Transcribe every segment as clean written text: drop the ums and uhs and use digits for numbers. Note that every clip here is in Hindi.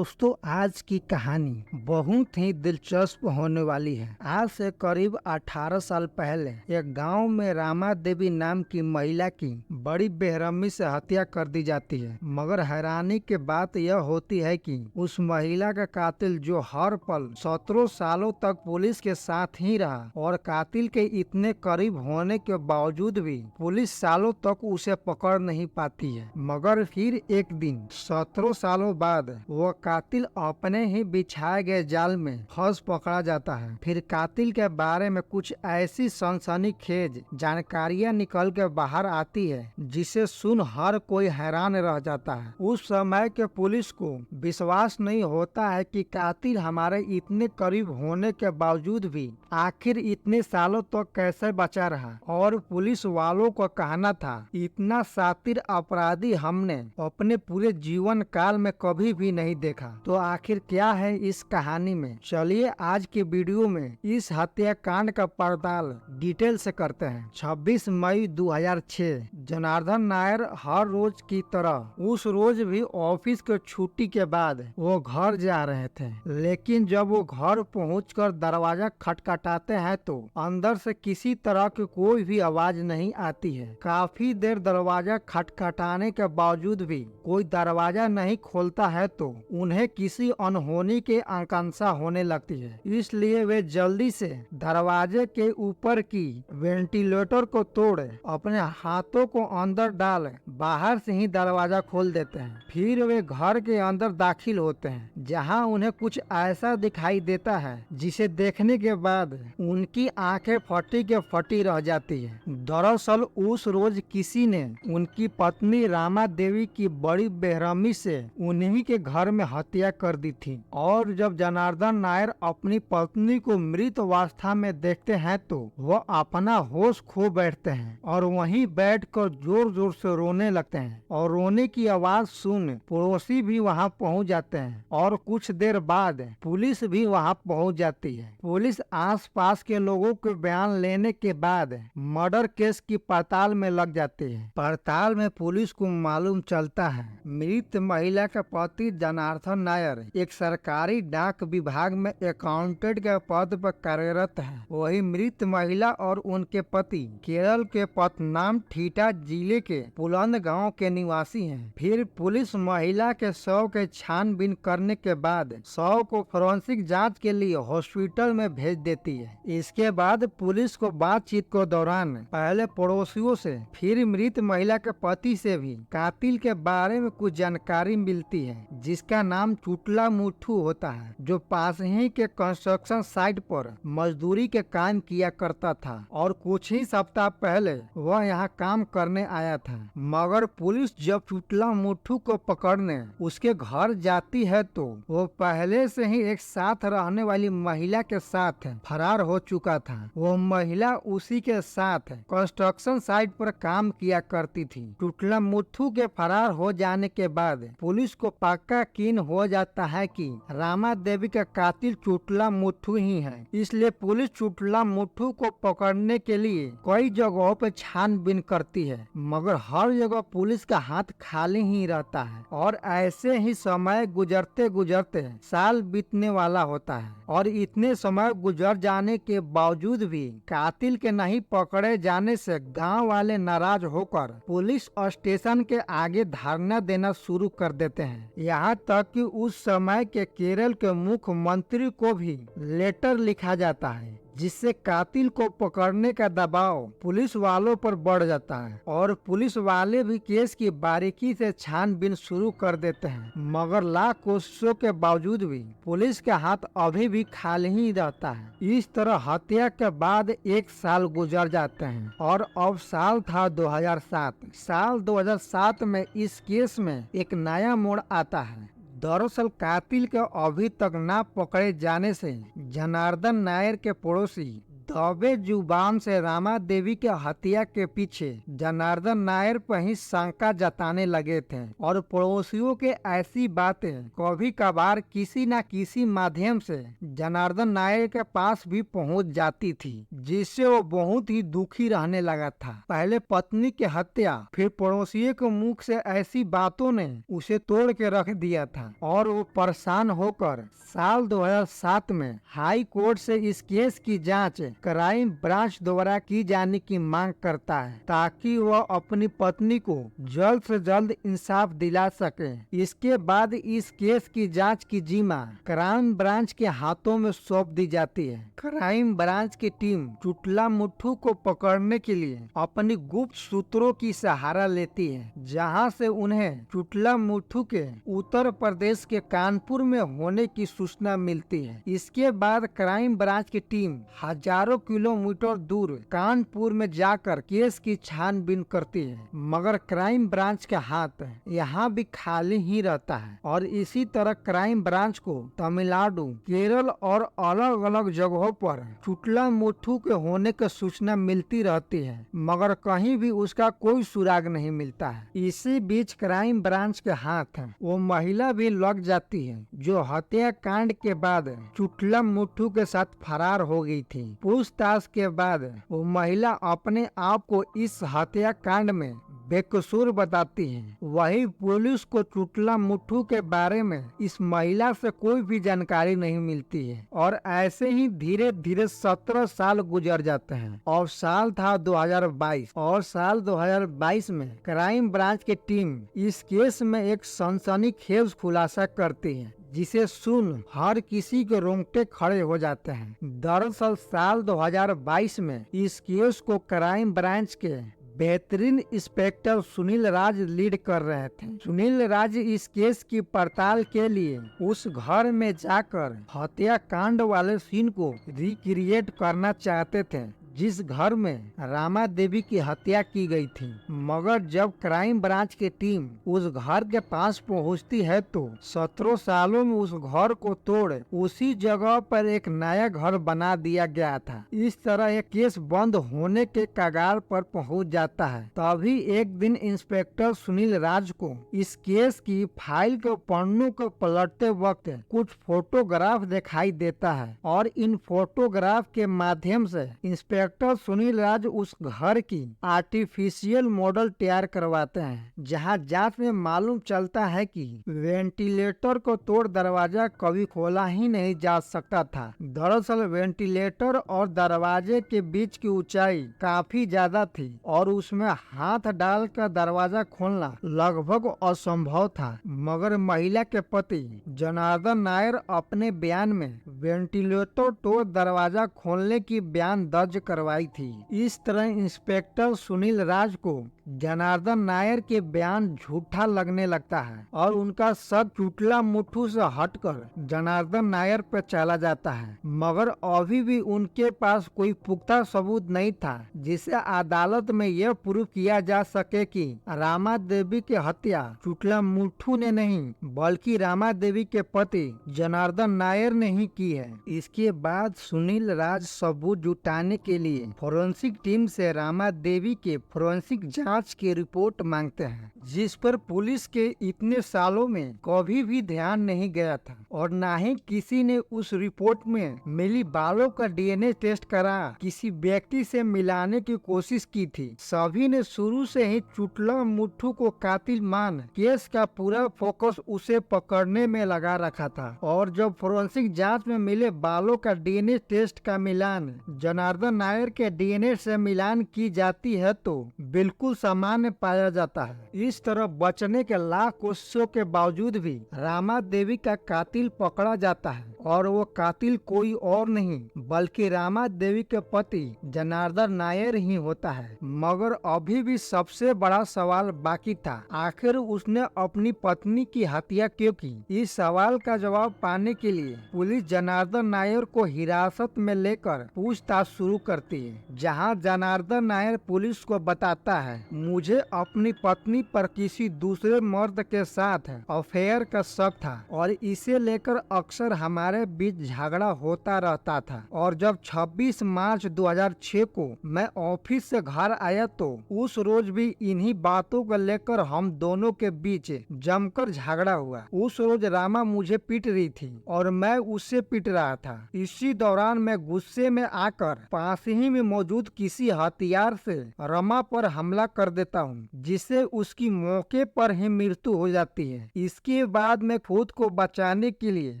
दोस्तों, आज की कहानी बहुत ही दिलचस्प होने वाली है। आज से करीब 18 साल पहले एक गांव में रामा देवी नाम की महिला की बड़ी बेरहमी से हत्या कर दी जाती है। मगर हैरानी की बात यह होती है कि उस महिला का कातिल, जो हर पल 17 सालों तक पुलिस के साथ ही रहा और कातिल के इतने करीब होने के बावजूद भी पुलिस सालों तक उसे पकड़ नहीं पाती है। मगर फिर एक दिन 17 सालों बाद वो कातिल अपने ही बिछाए गए जाल में फंस पकड़ा जाता है। फिर कातिल के बारे में कुछ ऐसी सनसनीखेज जानकारियां निकल के बाहर आती है जिसे सुन हर कोई हैरान रह जाता है। उस समय के पुलिस को विश्वास नहीं होता है कि कातिल हमारे इतने करीब होने के बावजूद भी आखिर इतने सालों तक कैसे बचा रहा। और पुलिस वालों को कहना था, इतना शातिर अपराधी हमने अपने पूरे जीवन काल में कभी भी नहीं देखा। तो आखिर क्या है इस कहानी में, चलिए आज के वीडियो में इस हत्याकांड का पड़ताल डिटेल से करते हैं। 26 मई 2006 जनार्दन नायर हर रोज की तरह उस रोज भी ऑफिस के छुट्टी के बाद वो घर जा रहे थे। लेकिन जब वो घर पहुंचकर दरवाजा खटखटाते हैं तो अंदर से किसी तरह की कोई भी आवाज नहीं आती है। काफी देर दरवाजा खटखटाने के बावजूद भी कोई दरवाजा नहीं खोलता है तो उन्हें किसी अनहोनी की आकांक्षा होने लगती है। इसलिए वे जल्दी से दरवाजे के ऊपर की वेंटिलेटर को तोड़ अपने हाथों को अंदर डाल बाहर से ही दरवाजा खोल देते हैं। फिर वे घर के अंदर दाखिल होते हैं, जहां उन्हें कुछ ऐसा दिखाई देता है जिसे देखने के बाद उनकी आंखें फटी के फटी रह जाती है। दरअसल उस रोज किसी ने उनकी पत्नी रामा देवी की बड़ी बेरहमी से उन्हीं के घर में हत्या कर दी थी। और जब जनार्दन नायर अपनी पत्नी को मृत अवस्था में देखते हैं तो वह अपना होश खो बैठते हैं और वहीं बैठकर जोर जोर से रोने लगते हैं। और रोने की आवाज सुन पड़ोसी भी वहां पहुंच जाते हैं और कुछ देर बाद पुलिस भी वहां पहुंच जाती है। पुलिस आसपास के लोगों के बयान लेने के बाद मर्डर केस की पड़ताल में लग जाती है। पड़ताल में पुलिस को मालूम चलता है मृत महिला का पति जनार्दन नायर एक सरकारी डाक विभाग में अकाउंटेंट के पद पर कार्यरत है। वही मृत महिला और उनके पति केरल के पतनाम ठीटा जिले के पुलंद गांव के निवासी हैं। फिर पुलिस महिला के शव के छानबीन करने के बाद शव को फोरेंसिक जांच के लिए हॉस्पिटल में भेज देती है। इसके बाद पुलिस को बातचीत के दौरान पहले पड़ोसियों से फिर मृत महिला के पति से भी कातिल के बारे में कुछ जानकारी मिलती है, जिसका नाम चुटला मुट्ठू होता है, जो पास ही के कंस्ट्रक्शन साइट पर मजदूरी के काम किया करता था और कुछ ही सप्ताह पहले वह यहाँ काम करने आया था। मगर पुलिस जब चुटला मुट्ठू को पकड़ने उसके घर जाती है तो वो पहले से ही एक साथ रहने वाली महिला के साथ फरार हो चुका था। वो महिला उसी के साथ कंस्ट्रक्शन साइट पर काम किया करती थी। चुटला मुट्ठू के फरार हो जाने के बाद पुलिस को पक्का यकीन हो जाता है कि रामा देवी का कातिल चुटला मुट्ठू ही है। इसलिए पुलिस चुटला मुट्ठू को पकड़ने के लिए कई जगहों पर छानबीन करती है, मगर हर जगह पुलिस का हाथ खाली ही रहता है। और ऐसे ही समय गुजरते गुजरते साल बीतने वाला होता है और इतने समय गुजर जाने के बावजूद भी कातिल के नहीं पकड़े जाने से गांव वाले नाराज होकर पुलिस स्टेशन के आगे धरना देना शुरू कर देते हैं। यहाँ तक कि उस समय के केरल के मुख्यमंत्री को भी लेटर लिखा जाता है, जिससे कातिल को पकड़ने का दबाव पुलिस वालों पर बढ़ जाता है और पुलिस वाले भी केस की बारीकी से छानबीन शुरू कर देते हैं। मगर लाख कोशिशों के बावजूद भी पुलिस का हाथ अभी भी खाली ही रहता है। इस तरह हत्या के बाद एक साल गुजर जाते हैं और अब साल था 2007। साल 2007 में इस केस में एक नया मोड़ आता है। दरअसल कातिल के अभी तक ना पकड़े जाने से जनार्दन नायर के पड़ोसी दबे जुबान से रामा देवी के हत्या के पीछे जनार्दन नायर पर ही शंका जताने लगे थे और पड़ोसियों के ऐसी बातें कभी कभार किसी न किसी माध्यम से जनार्दन नायर के पास भी पहुंच जाती थी, जिससे वो बहुत ही दुखी रहने लगा था। पहले पत्नी की हत्या, फिर पड़ोसियों के मुख से ऐसी बातों ने उसे तोड़ के रख दिया था और वो परेशान होकर साल 2007 में हाई कोर्ट से इस केस की जांच क्राइम ब्रांच द्वारा की जाने की मांग करता है, ताकि वह अपनी पत्नी को जल्द से जल्द इंसाफ दिला सके। इसके बाद इस केस की जांच की जिम्मा क्राइम ब्रांच के हाथों में सौंप दी जाती है। क्राइम ब्रांच की टीम चुटला मुट्ठू को पकड़ने के लिए अपनी गुप्त सूत्रों की सहारा लेती है, जहां से उन्हें चुटला मुट्ठू के उत्तर प्रदेश के कानपुर में होने की सूचना मिलती है। इसके बाद क्राइम ब्रांच की टीम हजारों किलोमीटर दूर कानपुर में जाकर केस की छानबीन करती है, मगर क्राइम ब्रांच का हाथ यहाँ भी खाली ही रहता है और इसी तरह क्राइम ब्रांच को तमिलनाडु, केरल और अलग अलग जगहों पर चुटला मुट्ठू के होने की सूचना मिलती रहती है, मगर कहीं भी उसका कोई सुराग नहीं मिलता है। इसी बीच क्राइम ब्रांच के हाथ वो महिला भी लग जाती है जो हत्या कांड के बाद चुटला मुट्ठू के साथ फरार हो गई थी। पूछताछ के बाद वो महिला अपने आप को इस हत्या कांड में बेकसूर बताती है। वही पुलिस को चुटला मुट्ठू के बारे में इस महिला से कोई भी जानकारी नहीं मिलती है और ऐसे ही धीरे धीरे 17 साल गुजर जाते हैं और साल था 2022 और साल 2022 में क्राइम ब्रांच की टीम इस केस में एक सनसनीखेज खुलासा करती है, जिसे सुन हर किसी के रोंगटे खड़े हो जाते हैं। दरअसल साल 2022 में इस केस को क्राइम ब्रांच के बेहतरीन इंस्पेक्टर सुनील राज लीड कर रहे थे। सुनील राज इस केस की पड़ताल के लिए उस घर में जाकर हत्याकांड वाले सीन को रिक्रिएट करना चाहते थे जिस घर में रामा देवी की हत्या की गई थी, मगर जब क्राइम ब्रांच की टीम उस घर के पास पहुंचती है तो 17 सालों में उस घर को तोड़ उसी जगह पर एक नया घर बना दिया गया था। इस तरह एक केस बंद होने के कगार पर पहुंच जाता है। तभी एक दिन इंस्पेक्टर सुनील राज को इस केस की फाइल के पन्नों को पलटते वक्त कुछ फोटोग्राफ दिखाई देता है और इन फोटोग्राफ के माध्यम से इंस्पेक्टर सुनील राज उस घर की आर्टिफिशियल मॉडल तैयार करवाते हैं, जहां जांच में मालूम चलता है कि वेंटिलेटर को तोड़ दरवाजा कभी खोला ही नहीं जा सकता था। दरअसल वेंटिलेटर और दरवाजे के बीच की ऊंचाई काफी ज्यादा थी और उसमें हाथ डालकर दरवाजा खोलना लगभग असंभव था, मगर महिला के पति जनार्दन नायर अपने बयान में वेंटिलेटर तोड़ दरवाजा खोलने की बयान दर्ज करवाई थी। इस तरह इंस्पेक्टर सुनील राज को जनार्दन नायर के बयान झूठा लगने लगता है और उनका शक चुटला मुट्ठू से हटकर जनार्दन नायर पर चला जाता है, मगर अभी भी उनके पास कोई पुख्ता सबूत नहीं था जिसे अदालत में यह प्रूव किया जा सके कि रामा देवी की हत्या चुटला मुट्ठू ने नहीं बल्कि रामा देवी के पति जनार्दन नायर ने ही की है। इसके बाद सुनील राज सबूत जुटाने के लिए फोरेंसिक टीम से रामा देवी के फोरेंसिक जांच की रिपोर्ट मांगते हैं, जिस पर पुलिस के इतने सालों में कभी भी ध्यान नहीं गया था और न ही किसी ने उस रिपोर्ट में मिली बालों का डीएनए टेस्ट करा किसी व्यक्ति से मिलाने की कोशिश की थी। सभी ने शुरू से ही चुटला मुट्ठू को कातिल मान केस का पूरा फोकस उसे पकड़ने में लगा रखा था और जब फोरेंसिक जांच में मिले बालों का डीएनए टेस्ट का मिलान जनार्दन नायर के डीएनए से मिलान की जाती है तो बिल्कुल सामान्य पाया जाता है। इस तरह बचने के लाख कोशिशों के बावजूद भी रामा देवी का कातिल पकड़ा जाता है और वो कातिल कोई और नहीं बल्कि रामा देवी के पति जनार्दन नायर ही होता है। मगर अभी भी सबसे बड़ा सवाल बाकी था, आखिर उसने अपनी पत्नी की हत्या क्यों की। इस सवाल का जवाब पाने के लिए पुलिस जनार्दन नायर को हिरासत में लेकर पूछताछ शुरू करती है, जहां जनार्दन नायर पुलिस को बताता है, मुझे अपनी पत्नी पर किसी दूसरे मर्द के साथ अफेयर का शक था और इसे लेकर अक्सर हमारे हमारे बीच झगड़ा होता रहता था और जब 26 मार्च 2006 को मैं ऑफिस से घर आया तो उस रोज भी इन्हीं बातों को लेकर हम दोनों के बीच जमकर झगड़ा हुआ। उस रोज रामा मुझे पीट रही थी और मैं उससे पीट रहा था। इसी दौरान मैं गुस्से में आकर पास ही में मौजूद किसी हथियार से रमा पर हमला कर देता हूँ, जिससे उसकी मौके पर ही मृत्यु हो जाती है। इसके बाद मैं खुद को बचाने के लिए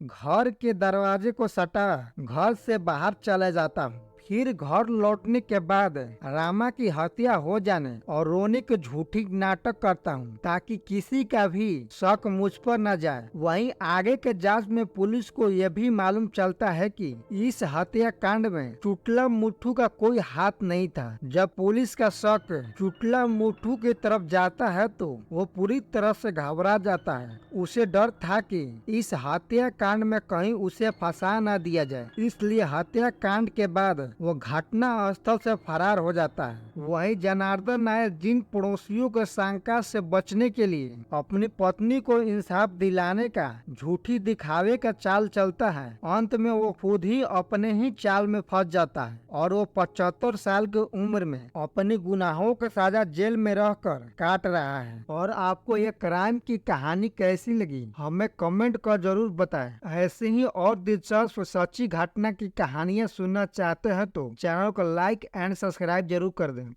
घर के दरवाजे को सटा घर से बाहर चला जाता हूँ। फिर घर लौटने के बाद रामा की हत्या हो जाने और रोने के झूठी नाटक करता हूँ ताकि किसी का भी शक मुझ पर न जाए। वहीं आगे के जांच में पुलिस को यह भी मालूम चलता है कि इस हत्याकांड में चुटला मुट्ठू का कोई हाथ नहीं था। जब पुलिस का शक चुटला मुट्ठू की तरफ जाता है तो वो पूरी तरह से घबरा जाता है। उसे डर था कि इस हत्याकांड में कहीं उसे फंसा न दिया जाए, इसलिए हत्याकांड के बाद वो घटना स्थल से फरार हो जाता है। वही जनार्दन नायर जिन पड़ोसियों के शंका से बचने के लिए अपनी पत्नी को इंसाफ दिलाने का झूठी दिखावे का चाल चलता है, अंत में वो खुद ही अपने ही चाल में फंस जाता है और वो 75 साल की उम्र में अपने गुनाहों का सजा जेल में रहकर काट रहा है। और आपको ये क्राइम की कहानी कैसी लगी हमें कमेंट कर जरूर बताएं। ऐसे ही और दिलचस्प सच्ची घटना की कहानियां सुनना चाहते हैं तो चैनल को लाइक एंड सब्सक्राइब जरूर कर दें।